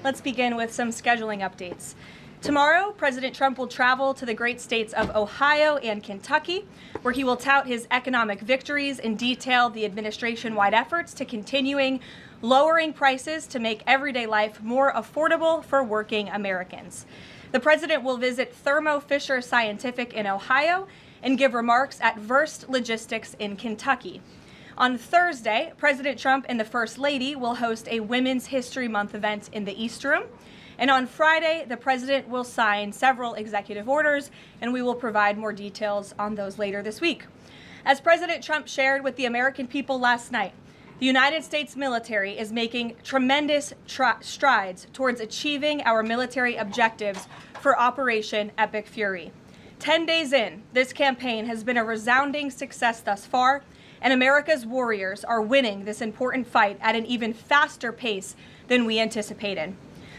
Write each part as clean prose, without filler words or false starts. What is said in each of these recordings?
Let's begin with some scheduling updates. Tomorrow, President Trump will travel to the great states of Ohio and Kentucky, where he will tout his economic victories and detail the administration-wide efforts to continuing lowering prices to make everyday life more affordable for working Americans. The president will visit Thermo Fisher Scientific in Ohio and give remarks at Verst Logistics in Kentucky. On Thursday, President Trump and the First Lady will host a Women's History Month event in the East Room. And on Friday, the president will sign several executive orders, and we will provide more details on those later this week. As President Trump shared with the American people last night, the United States military is making tremendous strides towards achieving our military objectives for Operation Epic Fury. 10 days in, this campaign has been a resounding success thus far, and America's warriors are winning this important fight at an even faster pace than we anticipated.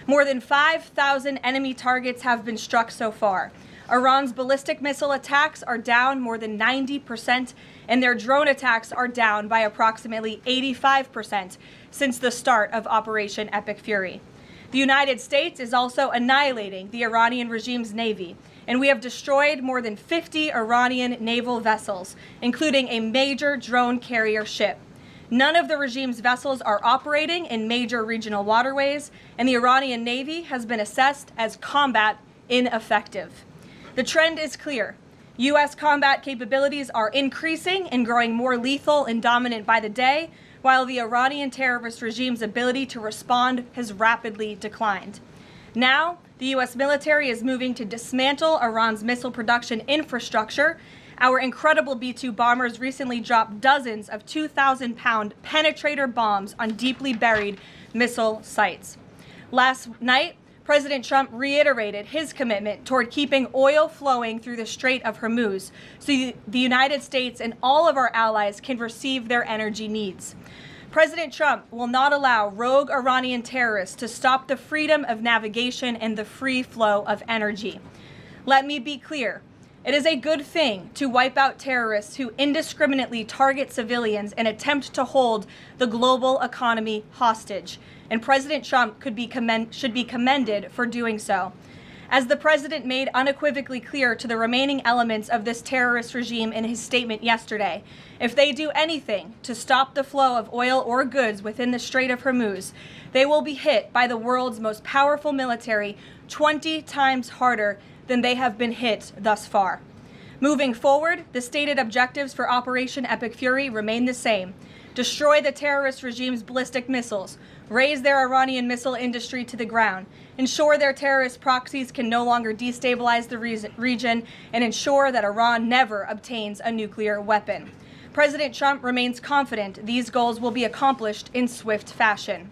More than 5,000 enemy targets have been struck so far. Iran's ballistic missile attacks are down more than 90%, and their drone attacks are down by approximately 85% since the start of Operation Epic Fury. The United States is also annihilating the Iranian regime's navy, and we have destroyed more than 50 Iranian naval vessels, including a major drone carrier ship. None of the regime's vessels are operating in major regional waterways, and the Iranian Navy has been assessed as combat ineffective. The trend is clear. U.S. combat capabilities are increasing and growing more lethal and dominant by the day, while the Iranian terrorist regime's ability to respond has rapidly declined. Now, the U.S. military is moving to dismantle Iran's missile production infrastructure. Our incredible B-2 bombers recently dropped dozens of 2,000-pound penetrator bombs on deeply buried missile sites. Last night, President Trump reiterated his commitment toward keeping oil flowing through the Strait of Hormuz so the United States and all of our allies can receive their energy needs. President Trump will not allow rogue Iranian terrorists to stop the freedom of navigation and the free flow of energy. Let me be clear. It is a good thing to wipe out terrorists who indiscriminately target civilians and attempt to hold the global economy hostage, and President Trump should be commended for doing so. As the president made unequivocally clear to the remaining elements of this terrorist regime in his statement yesterday, if they do anything to stop the flow of oil or goods within the Strait of Hormuz, they will be hit by the world's most powerful military 20 times harder than they have been hit thus far. Moving forward, the stated objectives for Operation Epic Fury remain the same: destroy the terrorist regime's ballistic missiles, raise their Iranian missile industry to the ground, ensure their terrorist proxies can no longer destabilize the region, and ensure that Iran never obtains a nuclear weapon. President Trump remains confident these goals will be accomplished in swift fashion.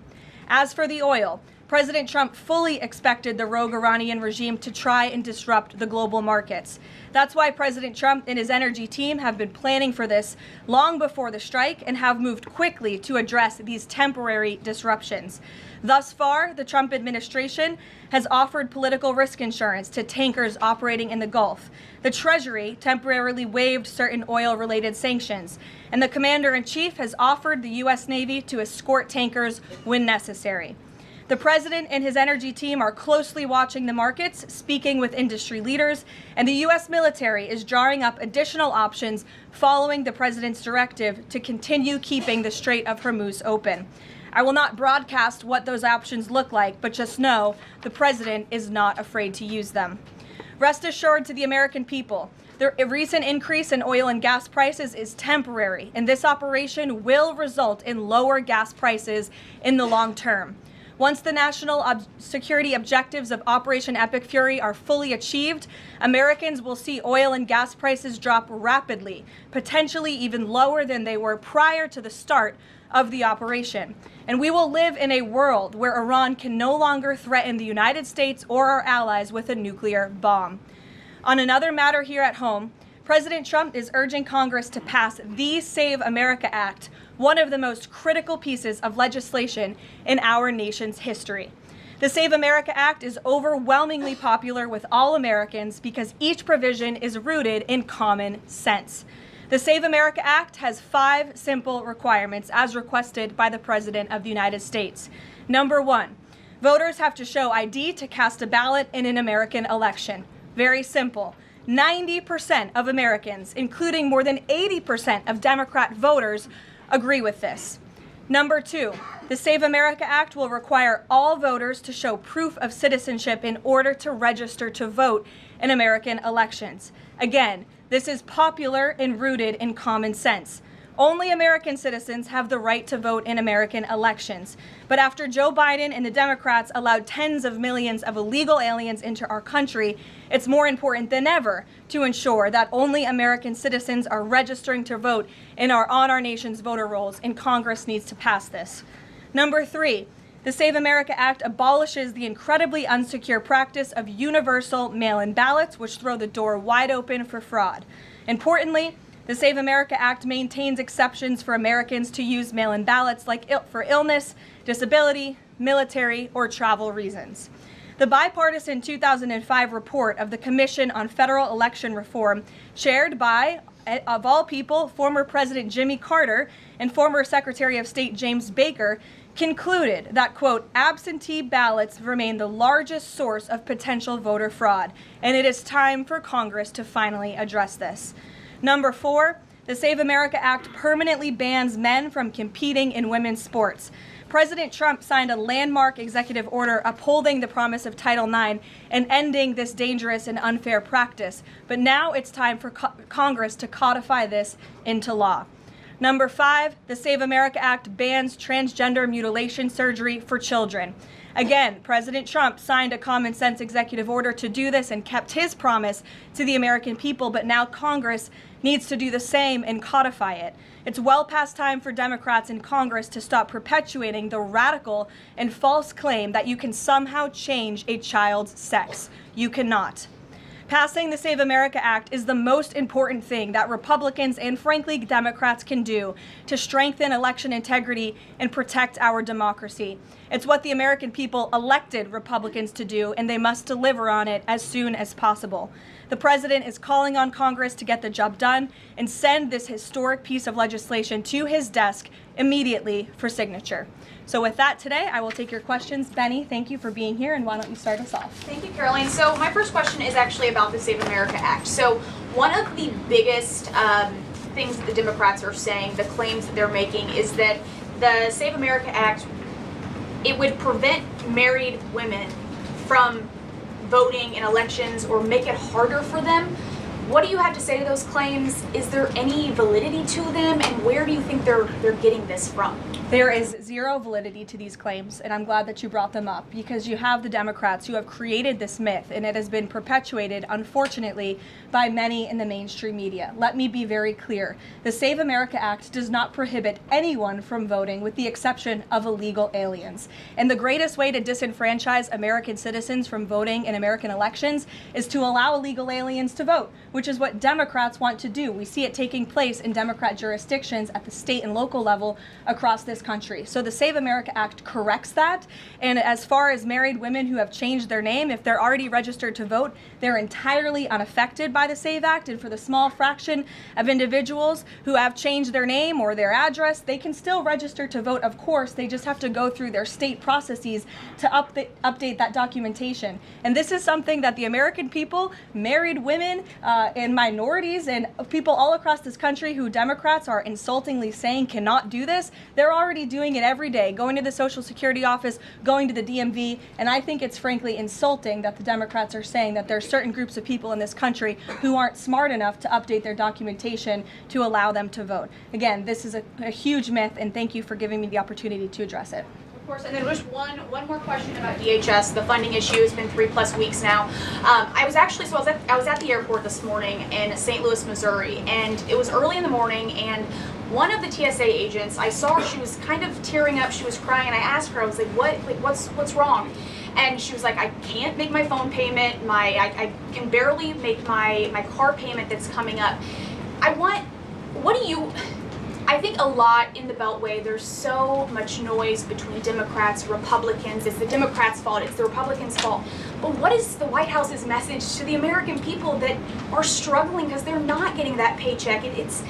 As for the oil, President Trump fully expected the rogue Iranian regime to try and disrupt the global markets. That's why President Trump and his energy team have been planning for this long before the strike and have moved quickly to address these temporary disruptions. Thus far, the Trump administration has offered political risk insurance to tankers operating in the Gulf. The Treasury temporarily waived certain oil-related sanctions, and the Commander-in-Chief has offered the U.S. Navy to escort tankers when necessary. The president and his energy team are closely watching the markets, speaking with industry leaders, and the U.S. military is drawing up additional options following the president's directive to continue keeping the Strait of Hormuz open. I will not broadcast what those options look like, but just know the president is not afraid to use them. Rest assured to the American people, the recent increase in oil and gas prices is temporary, and this operation will result in lower gas prices in the long term. Once the national security objectives of Operation Epic Fury are fully achieved, Americans will see oil and gas prices drop rapidly, potentially even lower than they were prior to the start of the operation. And we will live in a world where Iran can no longer threaten the United States or our allies with a nuclear bomb. On another matter here at home, President Trump is urging Congress to pass the Save America Act, one of the most critical pieces of legislation in our nation's history. The Save America Act is overwhelmingly popular with all Americans because each provision is rooted in common sense. The Save America Act has 5 simple requirements as requested by the President of the United States. Number 1, Voters have to show ID to cast a ballot in an American election. Very simple. 90% of Americans, including more than 80% of Democrat voters, agree with this. Number 2, the Save America Act will require all voters to show proof of citizenship in order to register to vote in American elections. Again, this is popular and rooted in common sense. Only American citizens have the right to vote in American elections. But after Joe Biden and the Democrats allowed tens of millions of illegal aliens into our country, it's more important than ever to ensure that only American citizens are registering to vote on our nation's voter rolls, and Congress needs to pass this. Number 3, the Save America Act abolishes the incredibly unsecure practice of universal mail-in ballots, which throw the door wide open for fraud. Importantly, the Save America Act maintains exceptions for Americans to use mail-in ballots for illness, disability, military, or travel reasons. The bipartisan 2005 report of the Commission on Federal Election Reform, chaired by, of all people, former President Jimmy Carter and former Secretary of State James Baker, concluded that, quote, absentee ballots remain the largest source of potential voter fraud, and it is time for Congress to finally address this. Number 4, the Save America Act permanently bans men from competing in women's sports. President Trump signed a landmark executive order upholding the promise of Title IX and ending this dangerous and unfair practice. But now it's time for Congress to codify this into law. Number 5, the Save America Act bans transgender mutilation surgery for children. Again, President Trump signed a common sense executive order to do this and kept his promise to the American people, but now Congress needs to do the same and codify it. It's well past time for Democrats in Congress to stop perpetuating the radical and false claim that you can somehow change a child's sex. You cannot. Passing the Save America Act is the most important thing that Republicans and, frankly, Democrats can do to strengthen election integrity and protect our democracy. It's what the American people elected Republicans to do, and they must deliver on it as soon as possible. The president is calling on Congress to get the job done and send this historic piece of legislation to his desk immediately for signature. So with that today, I will take your questions. Benny, thank you for being here, and why don't you start us off? Thank you, Karoline. So my first question is actually about the Save America Act. So one of the biggest things that the Democrats are saying, the claims that they're making, is that the Save America Act, it would prevent married women from voting in elections or make it harder for them. What do you have to say to those claims? Is there any validity to them, and where do you think they're getting this from? There is zero validity to these claims, and I'm glad that you brought them up, because you have the Democrats who have created this myth, and it has been perpetuated, unfortunately, by many in the mainstream media. Let me be very clear. The Save America Act does not prohibit anyone from voting, with the exception of illegal aliens. And the greatest way to disenfranchise American citizens from voting in American elections is to allow illegal aliens to vote, which is what Democrats want to do. We see it taking place in Democrat jurisdictions at the state and local level across this country. So the Save America Act corrects that. And as far as married women who have changed their name, if they're already registered to vote, they're entirely unaffected by the Save Act. And for the small fraction of individuals who have changed their name or their address, they can still register to vote, of course. They just have to go through their state processes to update that documentation. And this is something that the American people, married women, and minorities, and people all across this country who Democrats are insultingly saying cannot do this, they're already doing it every day, going to the Social Security office, going to the DMV, and I think it's frankly insulting that the Democrats are saying that there are certain groups of people in this country who aren't smart enough to update their documentation to allow them to vote. Again, this is a huge myth, and thank you for giving me the opportunity to address it. Of course, and then just one more question about DHS. The funding issue has been 3+ weeks now. I was at the airport this morning in St. Louis, Missouri, and it was early in the morning, and one of the TSA agents, I saw her, she was kind of tearing up, she was crying, and I asked her, I was like, what's wrong? And she was like, I can't make my phone payment, I can barely make my car payment that's coming up. I think a lot in the Beltway, there's so much noise between Democrats, Republicans. It's the Democrats' fault, it's the Republicans' fault. But what is the White House's message to the American people that are struggling because they're not getting that paycheck? It's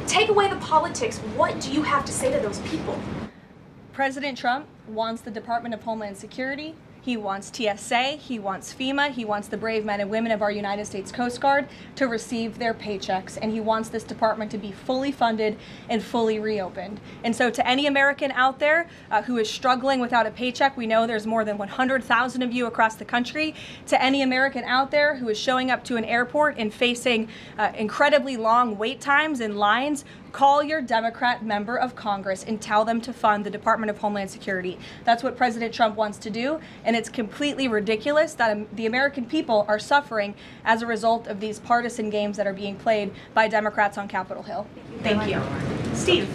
take away the politics. What do you have to say to those people? President Trump wants the Department of Homeland Security. He wants TSA, he wants FEMA, he wants the brave men and women of our United States Coast Guard to receive their paychecks, and he wants this department to be fully funded and fully reopened. And so to any American out there who is struggling without a paycheck, we know there's more than 100,000 of you across the country. To any American out there who is showing up to an airport and facing incredibly long wait times and lines, call your Democrat member of Congress and tell them to fund the Department of Homeland Security. That's what President Trump wants to do, and it's completely ridiculous that the American people are suffering as a result of these partisan games that are being played by Democrats on Capitol Hill. Thank you. Steve.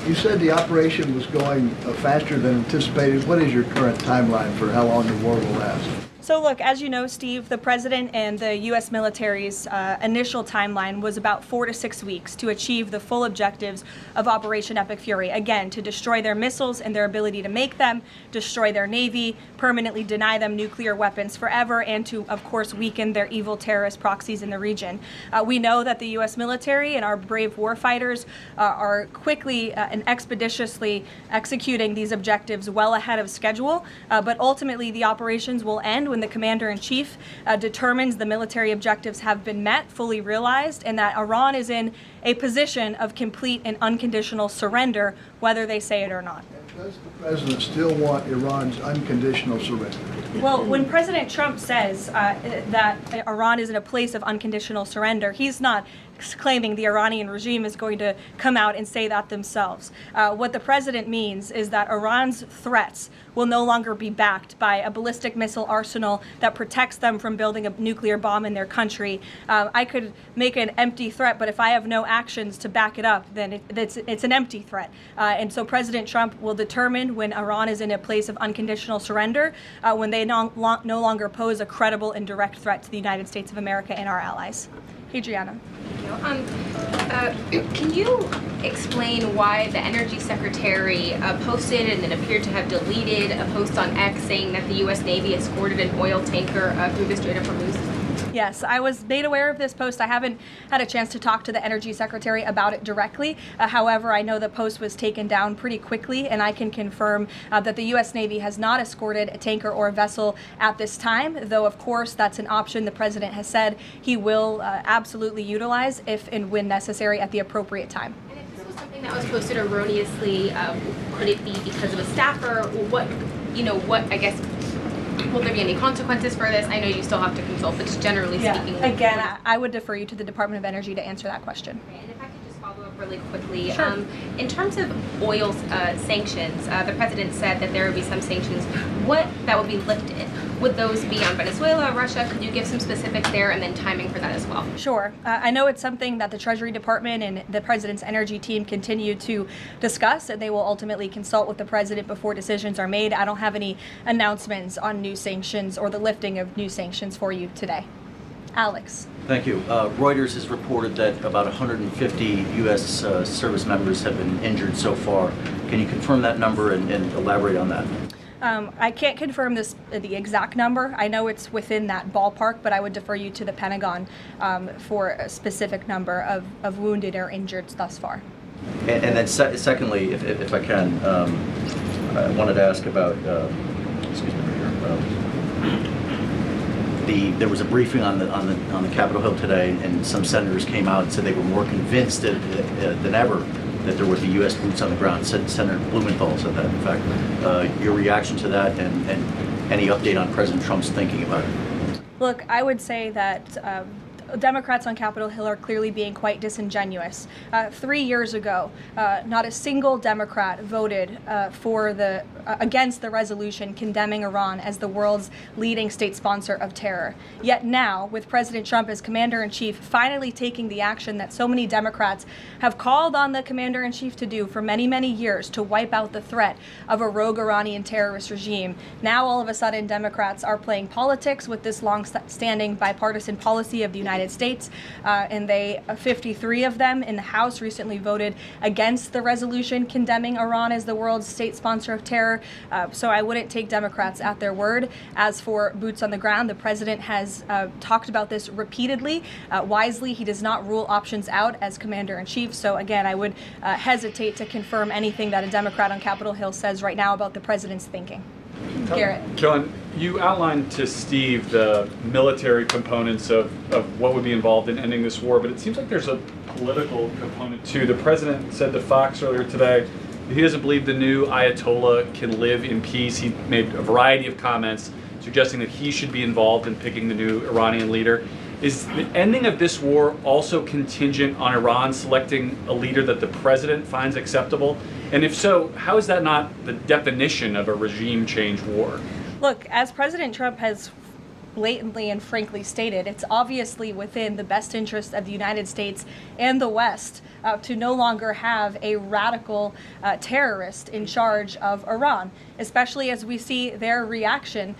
You said the operation was going faster than anticipated. What is your current timeline for how long the war will last? So look, as you know, Steve, the president and the U.S. military's initial timeline was about 4 to 6 weeks to achieve the full objectives of Operation Epic Fury. Again, to destroy their missiles and their ability to make them, destroy their Navy, permanently deny them nuclear weapons forever, and to, of course, weaken their evil terrorist proxies in the region. We know that the U.S. military and our brave warfighters are quickly and expeditiously executing these objectives well ahead of schedule, but ultimately the operations will end when the commander-in-chief determines the military objectives have been met, fully realized, and that Iran is in a position of complete and unconditional surrender, whether they say it or not. Does the president still want Iran's unconditional surrender? Well, when President Trump says that Iran is in a place of unconditional surrender, he's not claiming the Iranian regime is going to come out and say that themselves. What the president means is that Iran's threats will no longer be backed by a ballistic missile arsenal that protects them from building a nuclear bomb in their country. I could make an empty threat, but if I have no actions to back it up, then it's an empty threat. And so President Trump will determine when Iran is in a place of unconditional surrender, when they no longer pose a credible and direct threat to the United States of America and our allies. Adriana. Can you explain why the Energy Secretary posted and then appeared to have deleted a post on X saying that the U.S. Navy escorted an oil tanker through the Strait of Hormuz? Yes, I was made aware of this post. I haven't had a chance to talk to the Energy Secretary about it directly. However, I know the post was taken down pretty quickly, and I can confirm that the U.S. Navy has not escorted a tanker or a vessel at this time, though, of course, that's an option the President has said he will absolutely utilize if and when necessary at the appropriate time. And if this was something that was posted erroneously, could it be because of a staffer? What, I guess, will there be any consequences for this? I know you still have to consult, but just generally speaking. Again, I would defer you to the Department of Energy to answer that question. And if I could just follow up really quickly. Sure. In terms of oil sanctions, the president said that there would be some sanctions that would be lifted. Would those be on Venezuela, Russia? Could you give some specifics there and then timing for that as well? Sure. I know it's something that the Treasury Department and the President's energy team continue to discuss, and they will ultimately consult with the President before decisions are made. I don't have any announcements on new sanctions or the lifting of new sanctions for you today. Alex. Thank you. Reuters has reported that about 150 U.S. service members have been injured so far. Can you confirm that number and elaborate on that? I can't confirm the exact number. I know it's within that ballpark, but I would defer you to the Pentagon for a specific number of wounded or injured thus far. And then secondly, if I can, I wanted to ask about, there was a briefing on the Capitol Hill today, and some senators came out and said they were more convinced than ever that there would be U.S. boots on the ground. Senator Blumenthal said that, in fact. Your reaction to that and any update on President Trump's thinking about it? Look, I would say that Democrats on Capitol Hill are clearly being quite disingenuous. 3 years ago, not a single Democrat voted against the resolution condemning Iran as the world's leading state sponsor of terror. Yet now, with President Trump as commander-in-chief finally taking the action that so many Democrats have called on the commander-in-chief to do for many, many years, to wipe out the threat of a rogue Iranian terrorist regime, now all of a sudden Democrats are playing politics with this long-standing bipartisan policy of the United States, and 53 of them in the House recently voted against the resolution condemning Iran as the world's state sponsor of terror. longer. So I wouldn't take Democrats at their word. As for boots on the ground, the president has talked about this repeatedly. Wisely, he does not rule options out as commander-in-chief. So again, I would hesitate to confirm anything that a Democrat on Capitol Hill says right now about the president's thinking. Garrett. Karoline, you outlined to Steve the military components of what would be involved in ending this war, but it seems like there's a political component too. The president said to Fox earlier today that he doesn't believe the new Ayatollah can live in peace. He made a variety of comments suggesting that he should be involved in picking the new Iranian leader. Is the ending of this war also contingent on Iran selecting a leader that the president finds acceptable? And if so, how is that not the definition of a regime change war? Look, as President Trump has blatantly and frankly stated, it's obviously within the best interest of the United States and the West to no longer have a radical terrorist in charge of Iran, especially as we see their reaction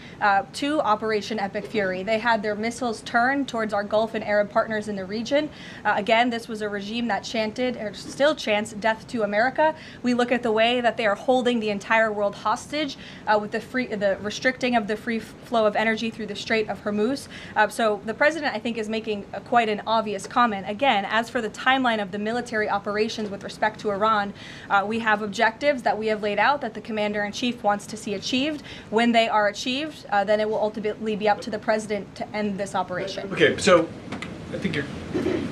to Operation Epic Fury. They had their missiles turned towards our Gulf and Arab partners in the region. Again, this was a regime that chanted, or still chants, death to America. We look at the way that they are holding the entire world hostage with the restricting of the free flow of energy through the Strait of Hormuz. So the president, I think, is making quite an obvious comment. Again, as for the timeline of the military operations with respect to Iran, we have objectives that we have laid out that the commander-in-chief wants to see achieved. When they are achieved, then it will ultimately be up to the president to end this operation. Okay, so I think you're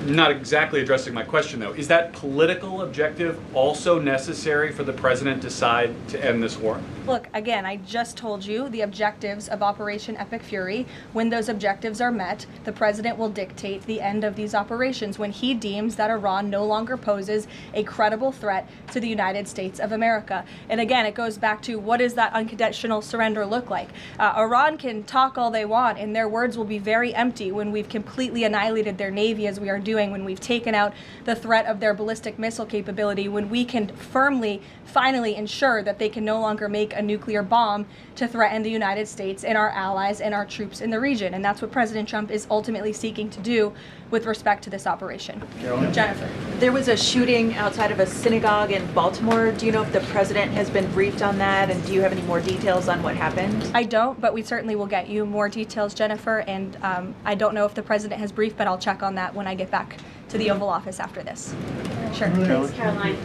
not exactly addressing my question, though. Is that political objective also necessary for the president to decide to end this war? Look, again, I just told you the objectives of Operation Epic Fury. When those objectives are met, the president will dictate the end of these operations when he deems that Iran no longer poses a credible threat to the United States of America. And again, it goes back to what does that unconditional surrender look like? Iran can talk all they want, and their words will be very empty when we've completely annihilated their navy, as we are doing, when we've taken out the threat of their ballistic missile capability, when we can firmly, finally ensure that they can no longer make a nuclear bomb to threaten the United States and our allies and our troops in the region. And that's what President Trump is ultimately seeking to do with respect to this operation. Karoline? Jennifer. There was a shooting outside of a synagogue in Baltimore. Do you know if the president has been briefed on that, and do you have any more details on what happened? I don't, but we certainly will get you more details, Jennifer, and I don't know if the president has briefed, but I'll check on that when I get back to the Oval Office after this. Sure. Thanks, Caroline.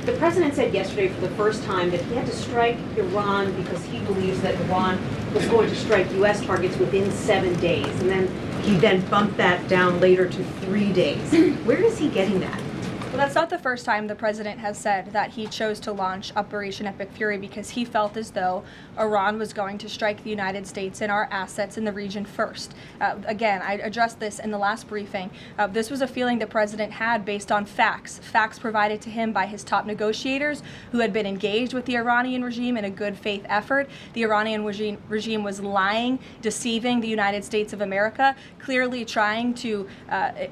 The president said yesterday for the first time that he had to strike Iran because he believes that Iran was going to strike U.S. targets within 7 days. And then he bumped that down later to 3 days. Where is he getting that? Well, that's not the first time the president has said that he chose to launch Operation Epic Fury because he felt as though Iran was going to strike the United States and our assets in the region first. Again, I addressed this in the last briefing. This was a feeling the president had based on facts provided to him by his top negotiators who had been engaged with the Iranian regime in a good faith effort. The Iranian regime was lying, deceiving the United States of America, clearly trying to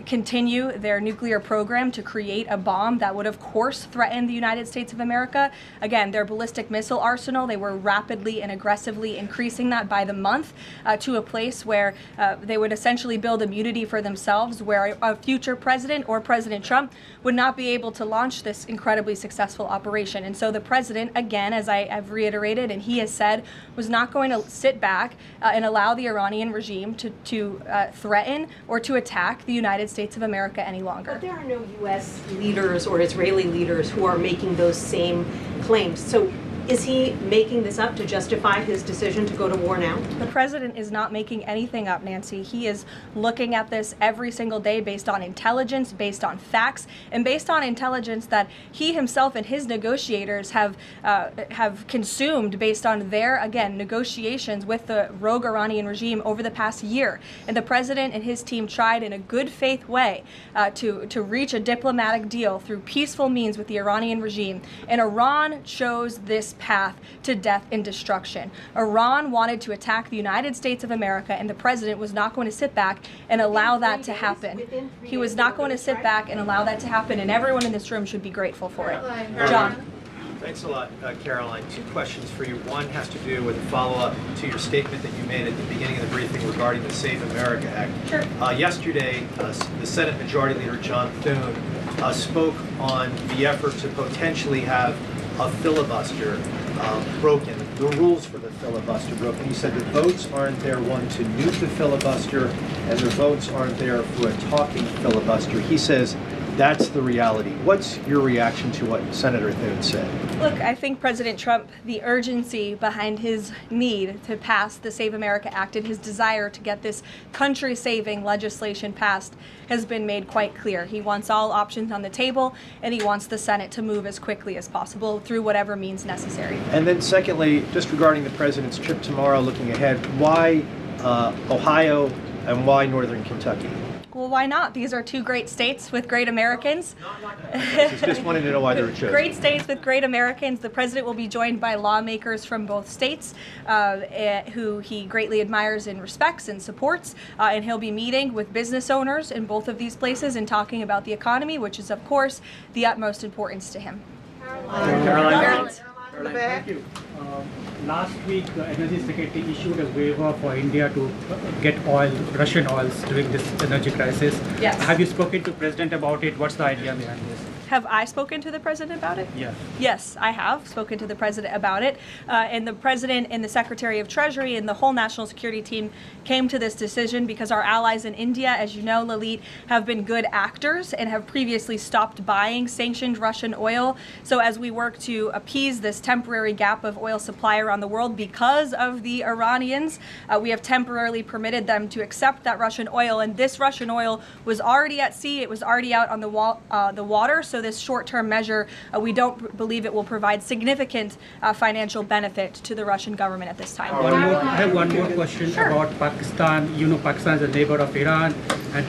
continue their nuclear program to create a bomb that would, of course, threaten the United States of America. Again, their ballistic missile arsenal, they were rapidly and aggressively increasing that by the month to a place where they would essentially build immunity for themselves, where a future president or President Trump would not be able to launch this incredibly successful operation. And so the president, again, as I've reiterated and he has said, was not going to sit back and allow the Iranian regime to threaten or to attack the United States of America any longer. But there are no U.S. leaders or Israeli leaders who are making those same claims. So is he making this up to justify his decision to go to war now? The president is not making anything up, Nancy. He is looking at this every single day based on intelligence, based on facts, and based on intelligence that he himself and his negotiators have consumed based on their, again, negotiations with the rogue Iranian regime over the past year. And the president and his team tried in a good faith way to reach a diplomatic deal through peaceful means with the Iranian regime. And Iran chose this path to death and destruction. Iran wanted to attack the United States of America, and the president was not going to sit back and allow that to happen. He was not going to sit back and allow that to happen, and everyone in this room should be grateful for it. John. Thanks a lot, Caroline. Two questions for you. One has to do with a follow-up to your statement that you made at the beginning of the briefing regarding the Save America Act. Sure. Yesterday, the Senate Majority Leader John Thune spoke on the effort to potentially have a filibuster broken the rules for the filibuster, Brooke. And he said the votes aren't there, one, to nuke the filibuster, and the votes aren't there for a talking filibuster. He says that's the reality. What's your reaction to what Senator Leavitt said? Look, I think President Trump, the urgency behind his need to pass the Save America Act and his desire to get this country-saving legislation passed has been made quite clear. He wants all options on the table, and he wants the Senate to move as quickly as possible through whatever means necessary. And then secondly, just regarding the president's trip tomorrow, looking ahead, why Ohio and why Northern Kentucky? Well, why not? These are two great states with great Americans. Just wanted to know why they were chosen. Great states with great Americans. The president will be joined by lawmakers from both states who he greatly admires and respects and supports. And he'll be meeting with business owners in both of these places and talking about the economy, which is, of course, the utmost importance to him. Caroline. Thank you. Last week, the Energy Secretary issued a waiver for India to get oil, Russian oils, during this energy crisis. Yes. Have you spoken to President about it? What's the idea behind this? Have I spoken to the president about it? Yeah. Yes, I have spoken to the president about it. And the president and the Secretary of Treasury and the whole national security team came to this decision because our allies in India, as you know, Leavitt, have been good actors and have previously stopped buying sanctioned Russian oil. So as we work to appease this temporary gap of oil supply around the world because of the Iranians, we have temporarily permitted them to accept that Russian oil. And this Russian oil was already at sea. It was already out on the water. So this short-term measure, we don't believe it will provide significant financial benefit to the Russian government at this time. I have one more question about Pakistan. You know, Pakistan is a neighbor of Iran, and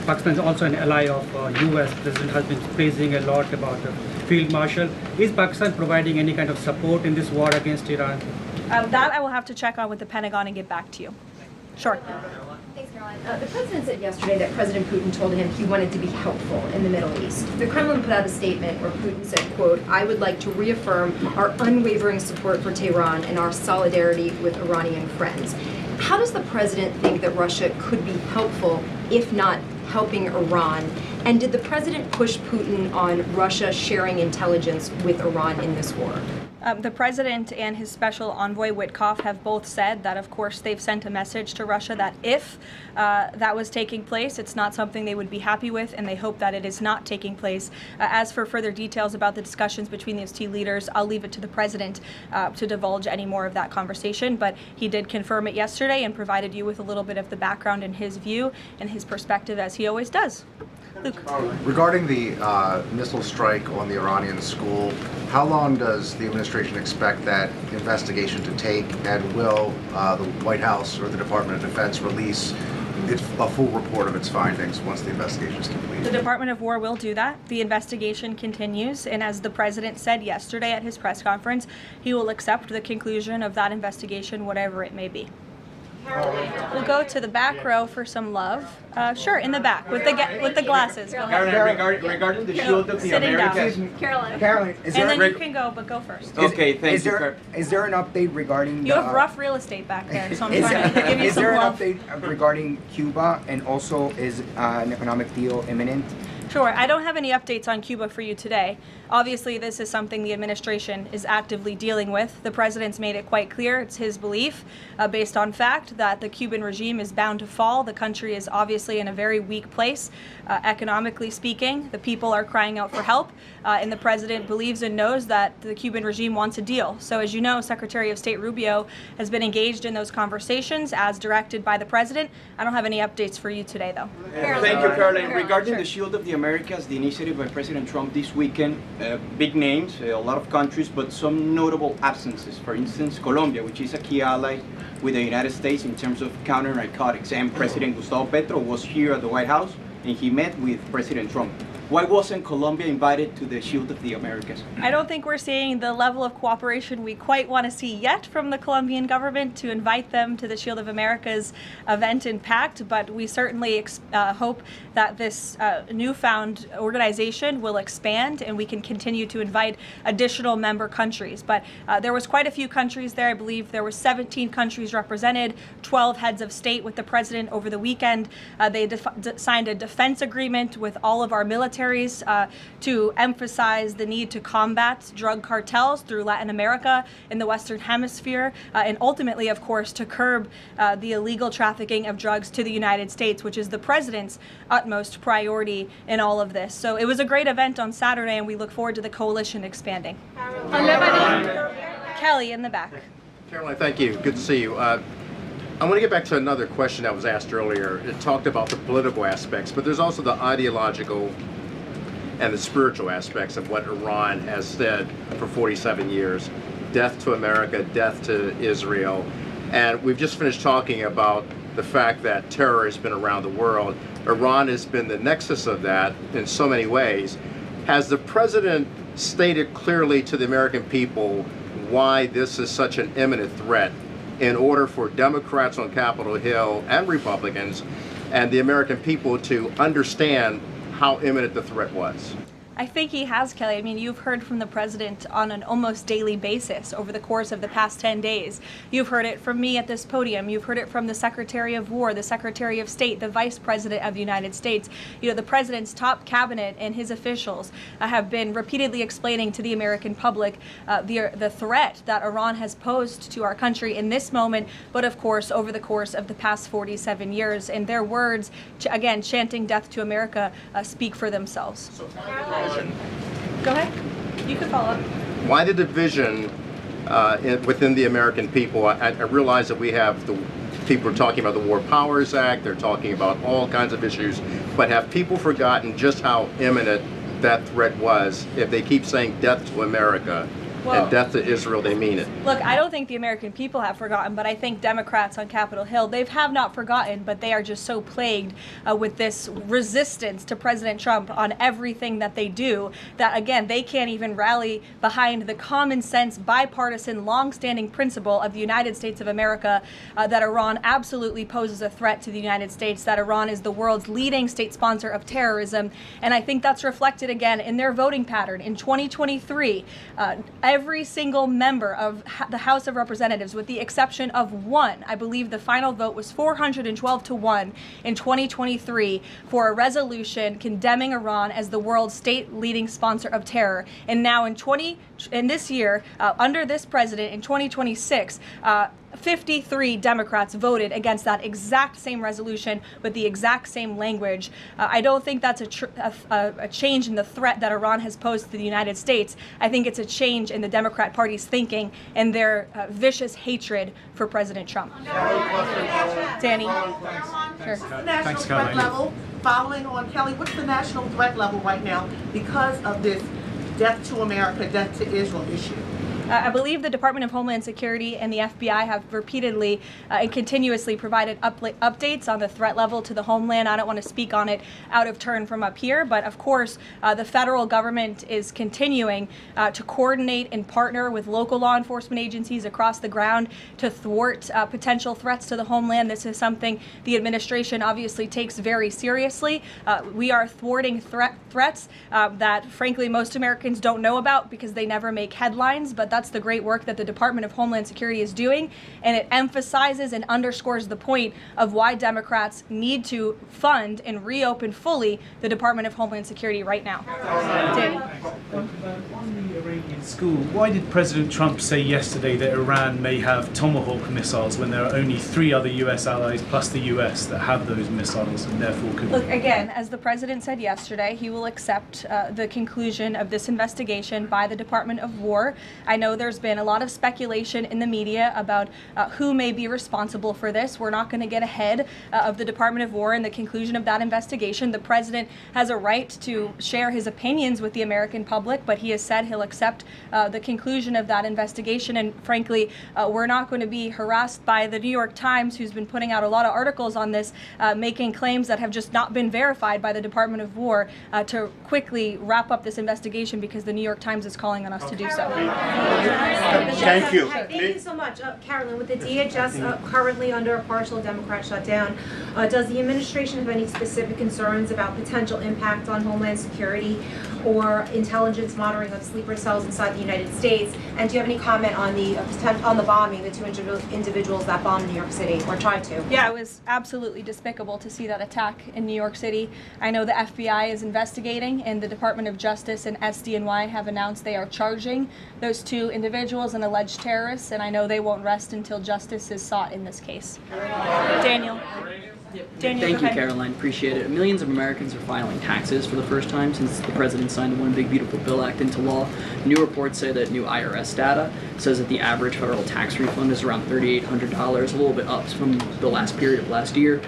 Pakistan is also an ally of U.S. President has been praising a lot about the field marshal. Is Pakistan providing any kind of support in this war against Iran? That I will have to check on with the Pentagon and get back to you. Sure. Thanks, Caroline. The president said yesterday that President Putin told him he wanted to be helpful in the Middle East. The Kremlin put out a statement where Putin said, quote, "I would like to reaffirm our unwavering support for Tehran and our solidarity with Iranian friends." How does the president think that Russia could be helpful, if not helping Iran? And did the president push Putin on Russia sharing intelligence with Iran in this war? The president and his special envoy Witkoff have both said that, of course, they've sent a message to Russia that if that was taking place, it's not something they would be happy with, and they hope that it is not taking place. As for further details about the discussions between these two leaders, I'll leave it to the president to divulge any more of that conversation, but he did confirm it yesterday and provided you with a little bit of the background and his view and his perspective, as he always does. Luke. Regarding the missile strike on the Iranian school, how long does the administration expect that investigation to take, and will the White House or the Department of Defense release a full report of its findings once the investigation is complete? The Department of War will do that. The investigation continues, and as the president said yesterday at his press conference, he will accept the conclusion of that investigation, whatever it may be. We'll go to the back row for some love. Sure, in the back with the glasses. Go ahead. Regarding the shield of the Sitting Americas. down. Caroline, is And there then you can go, but go first. Okay, thank you. Is there an update regarding You the, have rough real estate back there, so I'm is trying to give you is some there an love. update regarding Cuba, and also is an economic deal imminent? Sure. I don't have any updates on Cuba for you today. Obviously, this is something the administration is actively dealing with. The president's made it quite clear, it's his belief, based on fact, that the Cuban regime is bound to fall. The country is obviously in a very weak place, economically speaking. The people are crying out for help, and the president believes and knows that the Cuban regime wants a deal. So as you know, Secretary of State Rubio has been engaged in those conversations as directed by the president. I don't have any updates for you today, though. Thank you, Caroline. Regarding the shield of the Americas, the initiative by President Trump this weekend, big names, a lot of countries, but some notable absences. For instance, Colombia, which is a key ally with the United States in terms of counter-narcotics. And President Gustavo Petro was here at the White House, and he met with President Trump. Why wasn't Colombia invited to the Shield of the Americas? I don't think we're seeing the level of cooperation we quite want to see yet from the Colombian government to invite them to the Shield of America's event in Pact, but we certainly hope that this newfound organization will expand and we can continue to invite additional member countries. But there was quite a few countries there. I believe there were 17 countries represented, 12 heads of state with the president over the weekend. They signed a defense agreement with all of our military dignitaries to emphasize the need to combat drug cartels through Latin America in the Western Hemisphere, and ultimately, of course, to curb the illegal trafficking of drugs to the United States, which is the president's utmost priority in all of this. So it was a great event on Saturday, and we look forward to the coalition expanding. Kelly in the back. Karoline, thank you. Good to see you. I want to get back to another question that was asked earlier. It talked about the political aspects, but there's also the ideological and the spiritual aspects of what Iran has said for 47 years. Death to America, death to Israel. And we've just finished talking about the fact that terror has been around the world. Iran has been the nexus of that in so many ways. Has the president stated clearly to the American people why this is such an imminent threat in order for Democrats on Capitol Hill and Republicans and the American people to understand how imminent the threat was? I think he has, Kelly. I mean, you've heard from the president on an almost daily basis over the course of the past 10 days. You've heard it from me at this podium. You've heard it from the Secretary of War, the Secretary of State, the Vice President of the United States. You know, the president's top cabinet and his officials have been repeatedly explaining to the American public the threat that Iran has posed to our country in this moment, but of course, over the course of the past 47 years. And their words, again, chanting death to America, speak for themselves. Go ahead. You can follow up. Why the division within the American people? I realize that we have the people are talking about the War Powers Act, they're talking about all kinds of issues, but have people forgotten just how imminent that threat was? If they keep saying death to America and death to Israel, they mean it. Look, I don't think the American people have forgotten, but I think Democrats on Capitol Hill, they have not forgotten, but they are just so plagued with this resistance to President Trump on everything that they do that, again, they can't even rally behind the common sense, bipartisan, long-standing principle of the United States of America that Iran absolutely poses a threat to the United States, that Iran is the world's leading state sponsor of terrorism. And I think that's reflected again in their voting pattern. In 2023, every single member of the House of Representatives, with the exception of one, I believe the final vote was 412 to 1 in 2023 for a resolution condemning Iran as the world's state leading sponsor of terror. And now in this year, under this president in 2026, 53 Democrats voted against that exact same resolution with the exact same language. I don't think that's a change in the threat that Iran has posed to the United States. I think it's a change in the Democrat Party's thinking and their vicious hatred for President Trump. Danny? Sure. The national threat level, following on Kelly, what's the national threat level right now because of this death to America, death to Israel issue? I believe the Department of Homeland Security and the FBI have repeatedly and continuously provided updates on the threat level to the homeland. I don't want to speak on it out of turn from up here, but of course, the federal government is continuing to coordinate and partner with local law enforcement agencies across the ground to thwart potential threats to the homeland. This is something the administration obviously takes very seriously. We are thwarting threats that, frankly, most Americans don't know about because they never make headlines, but that's the great work that the Department of Homeland Security is doing, and it emphasizes and underscores the point of why Democrats need to fund and reopen fully the Department of Homeland Security right now. Danny. On the Iranian school, why did President Trump say yesterday that Iran may have Tomahawk missiles when there are only 3 other U.S. allies plus the U.S. that have those missiles and therefore could... Look, again, as the president said yesterday, he will accept the conclusion of this investigation by the Department of War. I know there's been a lot of speculation in the media about who may be responsible for this. We're not going to get ahead of the Department of War and the conclusion of that investigation. The president has a right to share his opinions with the American public, but he has said he'll accept the conclusion of that investigation. And frankly, we're not going to be harassed by the New York Times, who's been putting out a lot of articles on this, making claims that have just not been verified by the Department of War, to quickly wrap up this investigation because the New York Times is calling on us to do so. Thank you. Thank you so much. Karoline, with the DHS currently under a partial Democrat shutdown, does the administration have any specific concerns about potential impact on Homeland Security or intelligence monitoring of sleeper cells inside the United States? And do you have any comment on the bombing, the two individuals that bombed New York City or tried to? Yeah, it was absolutely despicable to see that attack in New York City. I know the FBI is investigating, and the Department of Justice and SDNY have announced they are charging those two individuals and alleged terrorists, and I know they won't rest until justice is sought in this case. Daniel. Thank you, Caroline. Appreciate it. Millions of Americans are filing taxes for the first time since the president signed the One Big Beautiful Bill Act into law. New reports say that new IRS data says that the average federal tax refund is around $3,800, a little bit up from the last period of last year.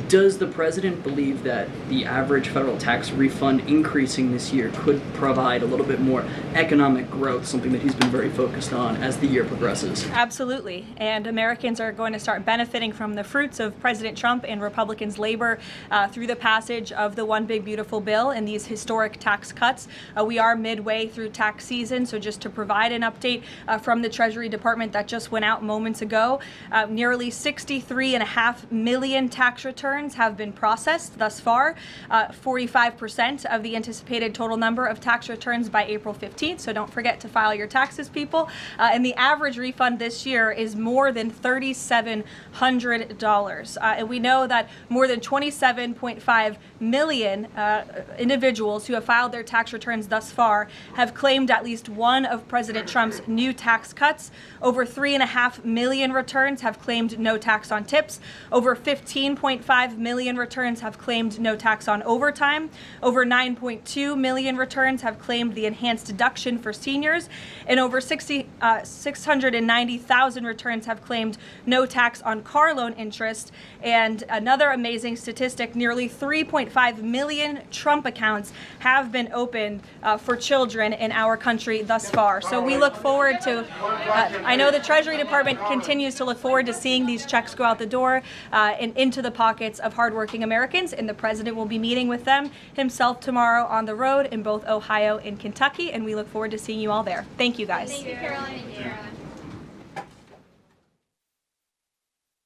Does the president believe that the average federal tax refund increasing this year could provide a little bit more economic growth, something that he's been very focused on as the year progresses? Absolutely, and Americans are going to start benefiting from the fruits of President Trump and Republicans' labor through the passage of the One Big Beautiful Bill and these historic tax cuts. We are midway through tax season, so just to provide an update from the Treasury Department that just went out moments ago, nearly 63.5 million tax returns have been processed thus far, 45% of the anticipated total number of tax returns by April 15th, so don't forget to file your taxes, people. And the average refund this year is more than $3,700. And we know that more than 27.5 million individuals who have filed their tax returns thus far have claimed at least one of President Trump's new tax cuts. Over 3.5 million returns have claimed no tax on tips. Over 15.5 million returns have claimed no tax on overtime. Over 9.2 million returns have claimed the enhanced deduction for seniors. And over 690,000 returns have claimed no tax on car loan interest. And another amazing statistic, nearly 3.5 million Trump accounts have been opened for children in our country thus far. So we look forward to, I know the Treasury Department continues to look forward to seeing these checks go out the door and into the pockets of hardworking Americans, and the president will be meeting with them himself tomorrow on the road in both Ohio and Kentucky, and we look forward to seeing you all there. Thank you, guys. Thank you, Caroline and Kara.